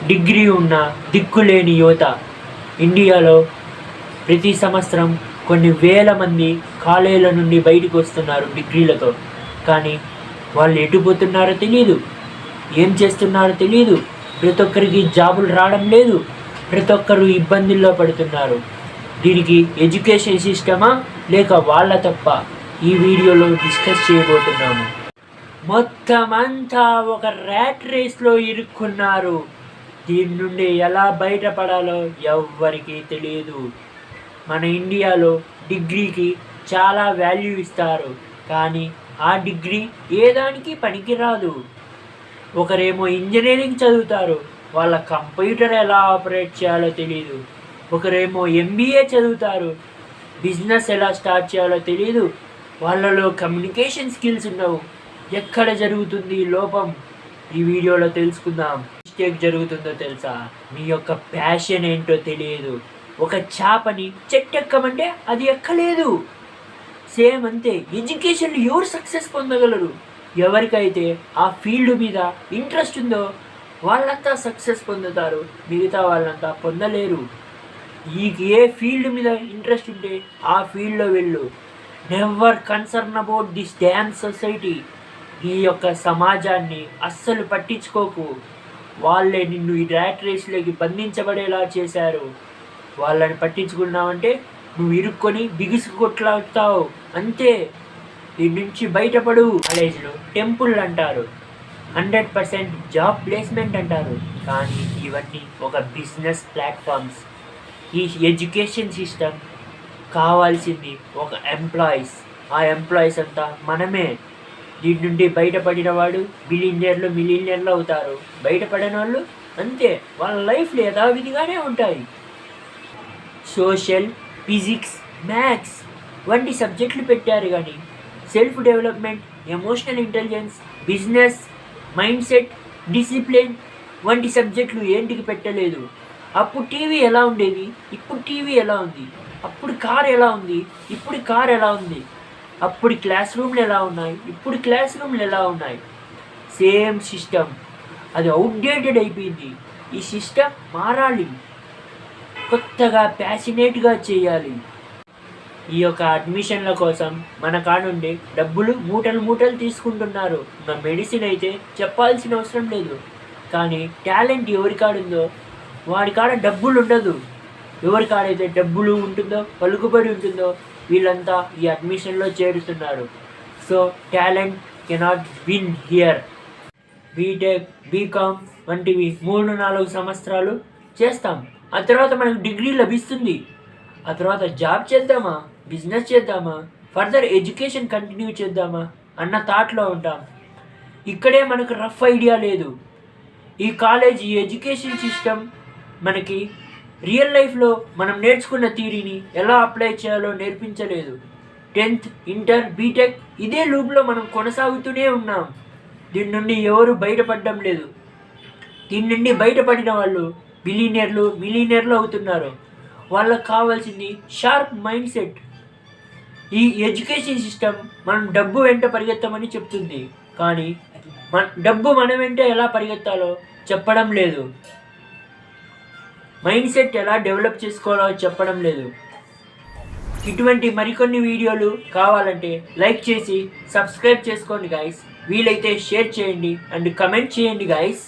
Degree ఉన్న దిక్కులేని యువత ఇండియాలో ప్రతి సంవత్సరం కొన్ని వేల మంది కాలేజీల నుండి బయటకు వస్తున్నారు డిగ్రీలతో. కానీ వాళ్ళు ఎటు పోతున్నారో తెలియదు, ఏం చేస్తున్నారో తెలియదు. ప్రతి ఒక్కరికి జాబులు రావడం లేదు, ప్రతి ఒక్కరు ఇబ్బందుల్లో పడుతున్నారు. దీనికి ఎడ్యుకేషన్ సిస్టమా లేక వాళ్ళ తప్ప ఈ వీడియోలో డిస్కస్ చేయబోతున్నాము. మొత్తం అంతా ఒక ర్యాట్ రేస్లో ఇరుక్కున్నారు. దీని నుండి ఎలా బయటపడాలో ఎవ్వరికీ తెలియదు. మన ఇండియాలో డిగ్రీకి చాలా వాల్యూ ఇస్తారు, కానీ ఆ డిగ్రీ ఏ దానికి పనికిరాదు. ఒకరేమో ఇంజనీరింగ్ చదువుతారు, వాళ్ళ కంప్యూటర్ ఎలా ఆపరేట్ చేయాలో తెలియదు. ఒకరేమో ఎంబీఏ చదువుతారు, బిజినెస్ ఎలా స్టార్ట్ చేయాలో తెలియదు. వాళ్ళలో కమ్యూనికేషన్ స్కిల్స్ ఉండవు. ఎక్కడ జరుగుతుంది లోపం? ఈ వీడియోలో తెలుసుకుందాం. మిస్టేక్ జరుగుతుందో తెలుసా? మీ యొక్క ప్యాషన్ ఏంటో తెలియదు. ఒక చేపని చెట్టు ఎక్కమంటే అది ఎక్కలేదు. సేమ్ అంతే, ఎడ్యుకేషన్లో ఎవరు సక్సెస్ పొందగలరు? ఎవరికైతే ఆ ఫీల్డ్ మీద ఇంట్రెస్ట్ ఉందో వాళ్ళంతా సక్సెస్ పొందుతారు, మిగతా వాళ్ళంతా పొందలేరు. ఏ ఫీల్డ్ మీద ఇంట్రెస్ట్ ఉంటే ఆ ఫీల్డ్లో వెళ్ళు. Never concern about this dam society. ఈ యొక్క సమాజాన్ని అస్సలు పట్టించుకోకు. వాళ్ళే నిన్ను ఈ ర్యాట్ రేస్లోకి బంధించబడేలా చేశారు. వాళ్ళని పట్టించుకున్నావంటే నువ్వు ఇరుక్కొని బిగుసు కొట్లాడుతావు అంతే. దీని నుంచి బయటపడు. కాలేజ్లో టెంపుల్ అంటారు, 100% జాబ్ ప్లేస్మెంట్ అంటారు, కానీ ఇవన్నీ ఒక బిజినెస్ ప్లాట్ఫామ్స్. ఈ ఎడ్యుకేషన్ సిస్టమ్ కావాల్సింది ఒక ఎంప్లాయీస్. ఆ ఎంప్లాయీస్ అంతా మనమే. దీని నుండి బయటపడిన వాడు మిలియనర్లు అవుతారు. బయటపడిన వాళ్ళు అంతే, వాళ్ళ లైఫ్లో యథావిధిగానే ఉంటాయి. సోషల్, ఫిజిక్స్, మ్యాథ్స్ వంటి సబ్జెక్టులు పెట్టారు, కానీ self development, emotional intelligence, business, mind set, discipline వంటి సబ్జెక్టులు ఏంటికి పెట్టలేదు. అప్పుడు టీవీ ఎలా ఉండేది, ఇప్పుడు టీవీ ఎలా ఉంది? అప్పుడు కార్ ఎలా ఉంది, ఇప్పుడు కార్ ఎలా ఉంది? అప్పుడు క్లాస్ రూమ్లు ఎలా ఉన్నాయి, ఇప్పుడు క్లాస్ రూమ్లు ఎలా ఉన్నాయి? సేమ్ సిస్టమ్, అది అవుట్డేటెడ్ అయిపోయింది. ఈ సిస్టమ్ మారాలి, కొత్తగా ప్యాషనేట్గా చేయాలి. ఈ యొక్క అడ్మిషన్ల కోసం మన కానుండి డబ్బులు మూటలు తీసుకుంటున్నారు. మన మెడిసిన్ అయితే చెప్పాల్సిన అవసరం లేదు, కానీ టాలెంట్ ఎవరి కాడుందో వాడి కాడ డబ్బులు ఉండదు. ఎవరి కాడైతే డబ్బులు ఉంటుందో, పలుకుబడి ఉంటుందో వీళ్ళంతా ఈ అడ్మిషన్లో చేరుతున్నారు. So talent cannot win here. BTech, BCom వంటివి 3-4 సంవత్సరాలు చేస్తాం, ఆ తర్వాత మనకు డిగ్రీ లభిస్తుంది. ఆ తర్వాత జాబ్ చేద్దామా, బిజినెస్ చేద్దామా, ఫర్దర్ ఎడ్యుకేషన్ కంటిన్యూ చేద్దామా అన్న థాట్లో ఉంటాం. ఇక్కడే మనకు రఫ్ ఐడియా లేదు. ఈ ఎడ్యుకేషన్ సిస్టమ్ మనకి రియల్ లైఫ్లో మనం నేర్చుకున్న థియరీని ఎలా అప్లై చేయాలో నేర్పించలేదు. 10th, ఇంటర్, బీటెక్ ఇదే లూప్లో మనం కొనసాగుతూనే ఉన్నాం. దీని నుండి ఎవరు బయటపడడం లేదు. దీని నుండి బయటపడిన వాళ్ళు మిలియనర్లు అవుతున్నారు. వాళ్ళకు కావాల్సింది షార్ప్ మైండ్ సెట్. ఈ ఎడ్యుకేషన్ సిస్టమ్ మనం డబ్బు వెంట పరిగెత్తమని చెప్తుంది, కానీ డబ్బు మన వెంట ఎలా పరిగెత్తాలో చెప్పడం లేదు. మైండ్ సెట్ ఎలా డెవలప్ చేసుకోవాలో చెప్పడం లేదు. ఇటువంటి మరికొన్ని వీడియోలు కావాలంటే లైక్ చేసి సబ్స్క్రైబ్ చేసుకోండి గైస్. వీలైతే షేర్ చేయండి అండ్ కమెంట్ చేయండి గైస్.